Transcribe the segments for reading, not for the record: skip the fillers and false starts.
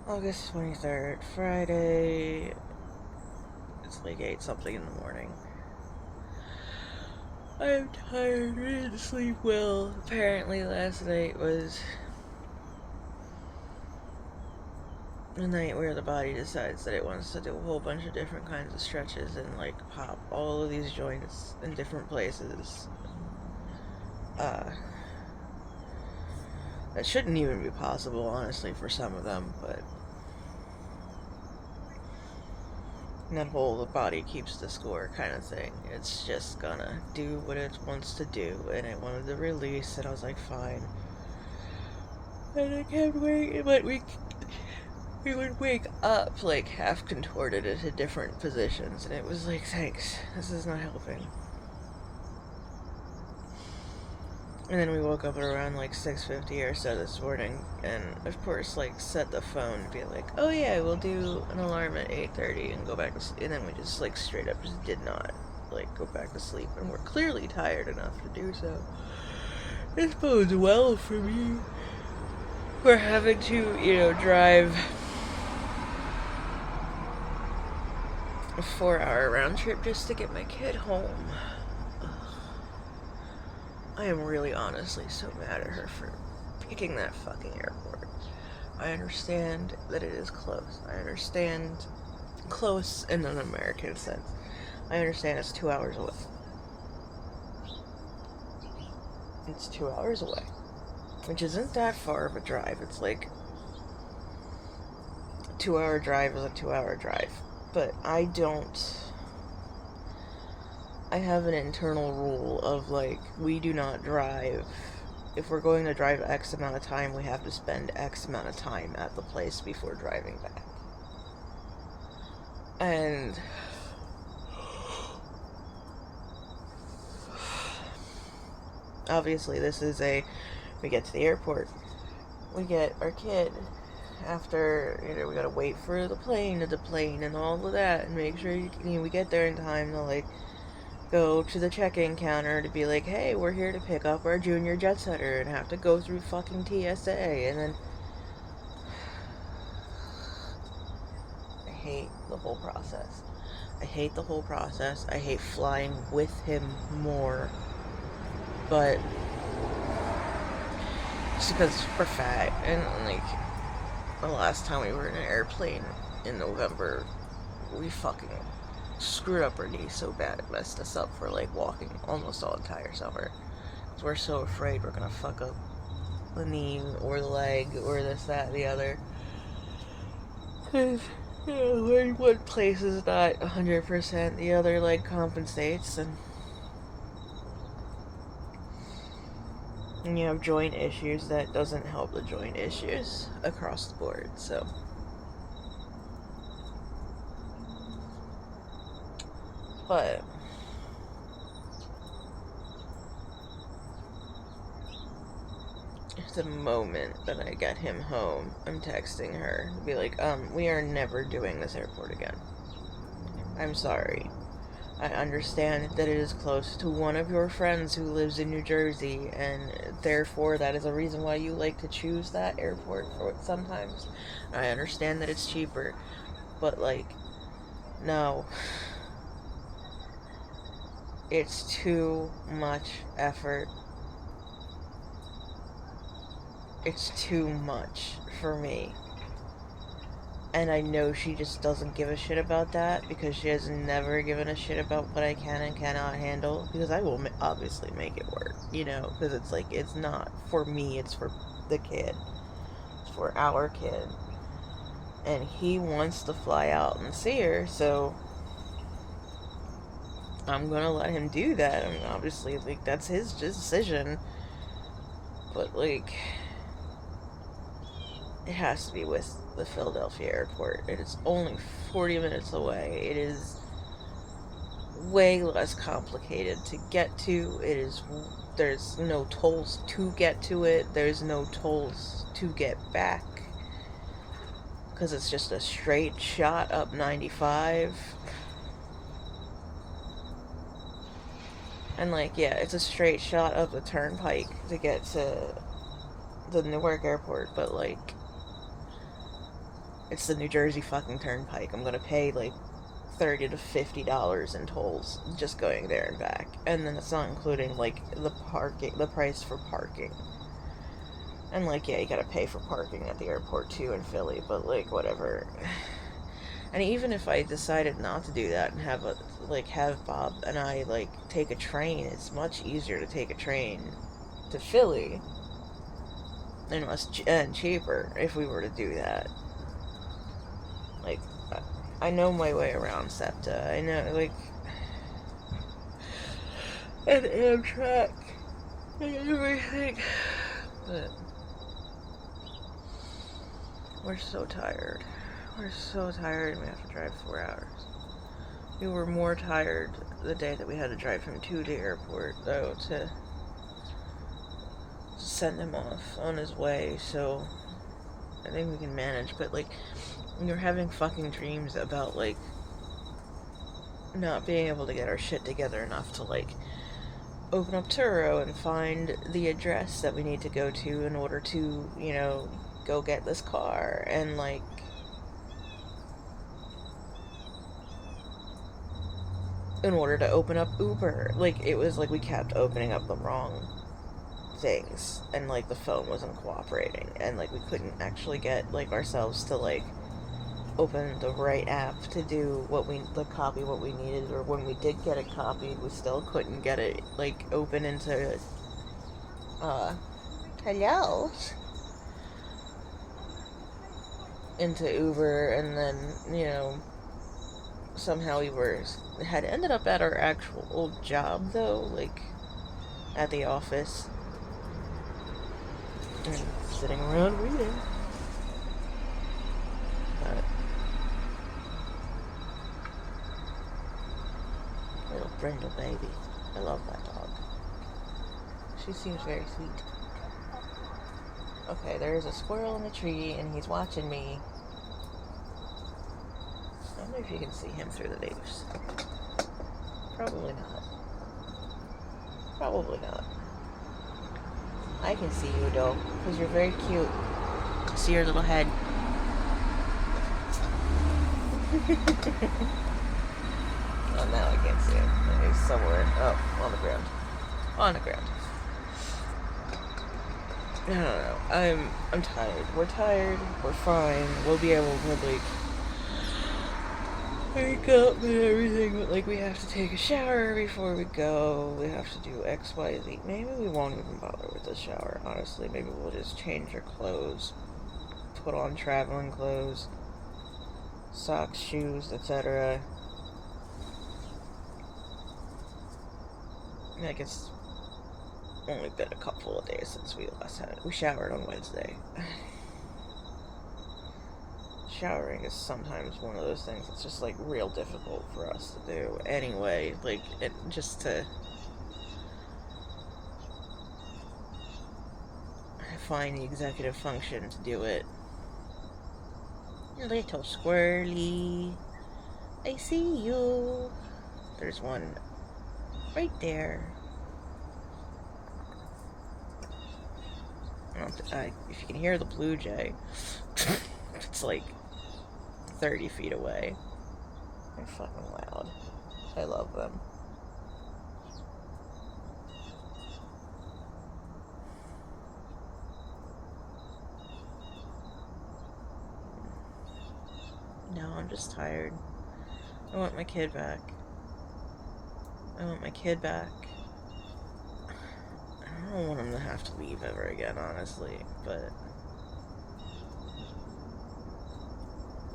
August 23rd, Friday. It's like 8 something in the morning. I'm tired, I didn't sleep well. Apparently, last night was the night where the body decides that it wants to do a whole bunch of different kinds of stretches and like pop all of these joints in different places. That shouldn't even be possible, honestly, for some of them, but that whole the body keeps the score kind of thing. It's just gonna do what it wants to do, and it wanted to release, and I was like, fine. And I kept waiting, but we would wake up like half contorted into different positions, and it was like, thanks, this is not helping. And then we woke up at around like 6:50 or so this morning, and of course, like, set the phone to be like, oh yeah, we'll do an alarm at 8:30 and go back to sleep. And then we just like straight up just did not like go back to sleep, and we're clearly tired enough to do so. This bodes well for me. We're having to, drive a 4-hour round trip just to get my kid home. I am really honestly so mad at her for picking that fucking airport. I understand that it is close. I understand close in an American sense. I understand it's 2 hours away. It's 2 hours away, which isn't that far of a drive. It's like a 2-hour drive is a 2-hour drive. But I have an internal rule of like, we do not drive. If we're going to drive X amount of time, we have to spend X amount of time at the place before driving back. And obviously we get to the airport, we get our kid, after, we gotta wait for the plane to deplane and all of that, and make sure we get there in time to like go to the check-in counter to be like, hey, we're here to pick up our junior jet setter, and have to go through fucking TSA, and then I hate the whole process. I hate flying with him more, but just because we're fat, and like the last time we were in an airplane in November, we fucking screwed up our knee so bad it messed us up for like walking almost all entire summer. Because we're so afraid we're gonna fuck up the knee or the leg or this, that, the other. Because, when one place is not 100%, the other leg compensates, and you have joint issues that doesn't help the joint issues across the board, so. But the moment that I get him home, I'm texting her to be like, we are never doing this airport again. I'm sorry. I understand that it is close to one of your friends who lives in New Jersey, and therefore that is a reason why you like to choose that airport for it sometimes. I understand that it's cheaper, but like, no. It's too much effort. It's too much for me. And I know she just doesn't give a shit about that, because she has never given a shit about what I can and cannot handle. Because I will obviously make it work, because it's like, it's not for me, it's for the kid. It's for our kid. And he wants to fly out and see her, so I'm gonna let him do that. I mean, obviously, like, that's his decision. But, like, it has to be with the Philadelphia airport. It is only 40 minutes away. It is way less complicated to get to. There's no tolls to get to it. There's no tolls to get back, because it's just a straight shot up 95. And like, yeah, it's a straight shot up the turnpike to get to the Newark airport, but like, It's the New Jersey fucking Turnpike. I'm gonna pay like $30 to $50 in tolls just going there and back, and then it's not including like the price for parking. And like, yeah, you gotta pay for parking at the airport too in Philly, but like, whatever. And even if I decided not to do that and have Bob and I like take a train, it's much easier to take a train to Philly and cheaper if we were to do that. Like, I know my way around SEPTA. I know, like, and Amtrak and everything. But we're so tired. We're so tired and we have to drive 4 hours. We were more tired the day that we had to drive him to the airport, though, to send him off on his way, so I think we can manage. But, like, you're having fucking dreams about, like, not being able to get our shit together enough to, like, open up Turo and find the address that we need to go to in order to, you know, go get this car, and, like, in order to open up Uber. Like, it was like we kept opening up the wrong things, and like the phone wasn't cooperating, and like we couldn't actually get like ourselves to like open the right app to do copy what we needed, or when we did get it copied, we still couldn't get it like open into hello into Uber. And then, you know, somehow we had ended up at our actual old job, though, like at the office, and sitting around reading. But little Brindle baby, I love that dog. She seems very sweet. Okay, there's a squirrel in the tree, and he's watching me. I wonder if you can see him through the leaves. Probably not. Probably not. I can see you, though, because you're very cute. See your little head. Oh, now I can't see him. He's somewhere. Oh, on the ground. On the ground. I don't know. I'm tired. We're tired. We're fine. We'll be able to, like, wake up and everything, but like we have to take a shower before we go. We have to do X, Y, Z. Maybe we won't even bother with the shower, honestly. Maybe we'll just change our clothes, put on traveling clothes, socks, shoes, etc. I guess only been a couple of days since we last had it. We showered on Wednesday. Showering is sometimes one of those things that's just, like, real difficult for us to do anyway. Like, just to find the executive function to do it. Little squirrely, I see you. There's one right there. If you can hear the blue jay, it's like 30 feet away. They're fucking loud. I love them. No, I'm just tired. I want my kid back. I want my kid back. I don't want him to have to leave ever again, honestly, but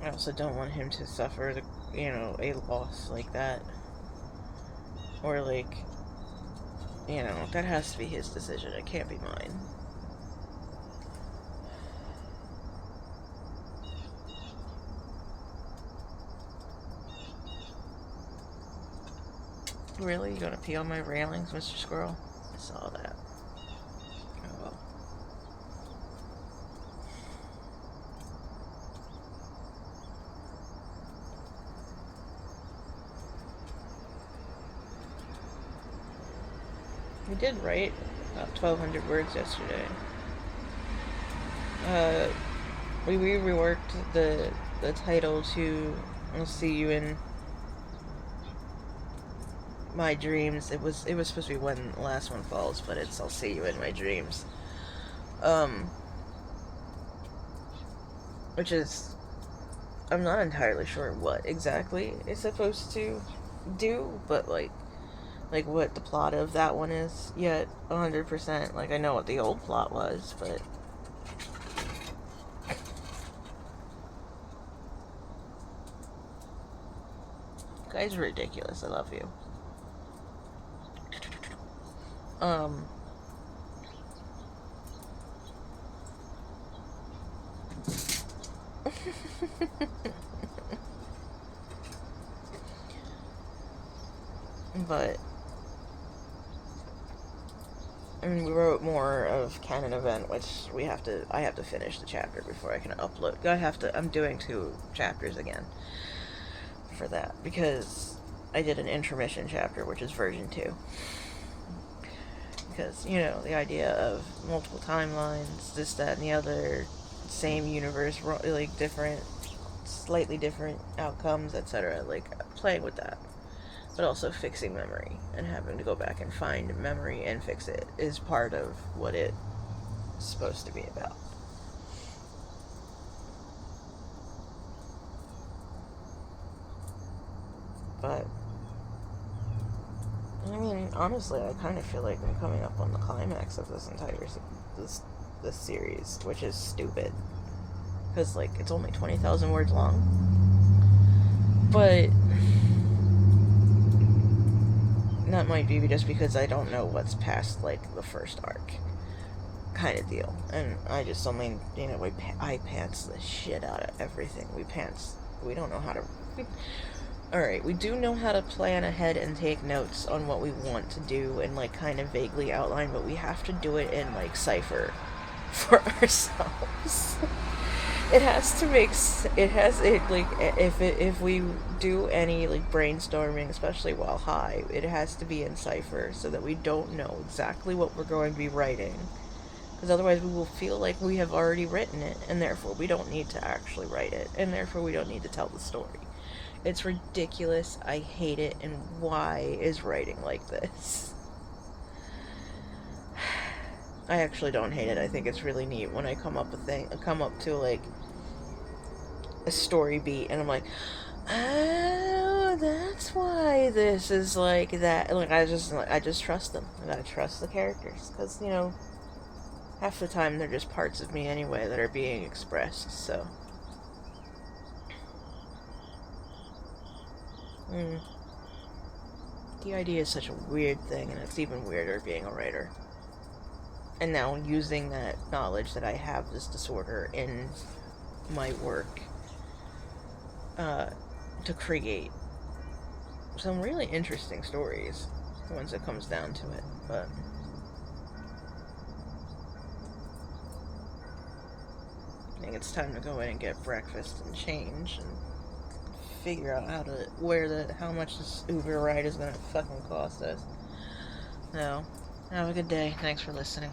I also don't want him to suffer a loss like that. Or, like, that has to be his decision. It can't be mine. Really? You gonna pee on my railings, Mr. Squirrel? I saw that. Oh well. We did write about 1,200 words yesterday. We reworked the title to "I'll see you in my dreams." It was supposed to be "When the Last One Falls," but it's "I'll see you in my dreams." Which is, I'm not entirely sure what exactly it's supposed to do, but like what the plot of that one is yet 100%. Like, I know what the old plot was, but guys are ridiculous. I love you. But I mean, we wrote more of Canon Event, which I have to finish the chapter before I can upload. I'm doing 2 chapters again for that, because I did an intermission chapter, which is version 2. Because, you know, the idea of multiple timelines, this, that, and the other, same universe, like different, slightly different outcomes, etc. Like, playing with that. But also fixing memory and having to go back and find memory and fix it is part of what it's supposed to be about. But I mean, honestly, I kind of feel like I'm coming up on the climax of this entire this series, which is stupid because like it's only 20,000 words long. But that might be just because I don't know what's past like the first arc kind of deal, and I just only, you know, I pants the shit out of everything. We don't know how to. Alright, we do know how to plan ahead and take notes on what we want to do and, like, kind of vaguely outline, but we have to do it in, like, cipher for ourselves. If we do any, like, brainstorming, especially while high, it has to be in cipher so that we don't know exactly what we're going to be writing. Because otherwise we will feel like we have already written it, and therefore we don't need to actually write it, and therefore we don't need to tell the story. It's ridiculous. I hate it. And why is writing like this? I actually don't hate it. I think it's really neat when I come up to like a story beat, and I'm like, oh, that's why this is like that. Like, I just trust them. I gotta trust the characters, because, you know, half the time they're just parts of me anyway that are being expressed. So. The idea is such a weird thing, and it's even weirder being a writer. And now using that knowledge that I have this disorder in my work to create some really interesting stories, once it comes down to it. But I think it's time to go in and get breakfast and change and figure out how much this Uber ride is gonna fucking cost us. So, have a good day. Thanks for listening.